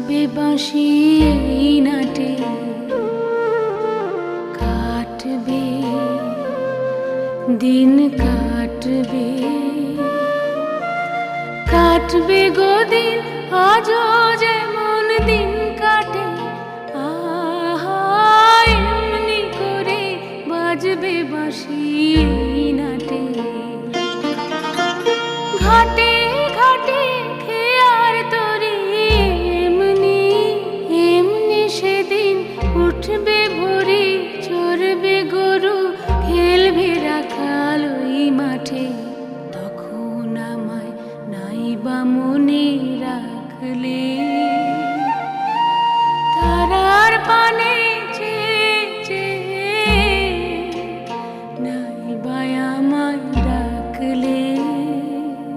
বাজবে বাঁশি এই নাটে, কাটবে দিন, কাটবে কাটবে গো দিন, আজও যেমন দিন কাটে। আহা এমনি করে বাজবে বাঁশি এই নাটে। ঘাটে ঘাটে খেয়ার তরি এমনি এমনি সেদিন উঠবে ভোরে, চড়বে গরু, খেলবে রাখাল ওই মাঠে। তখন আমায় নাই বা মনে রাখলে।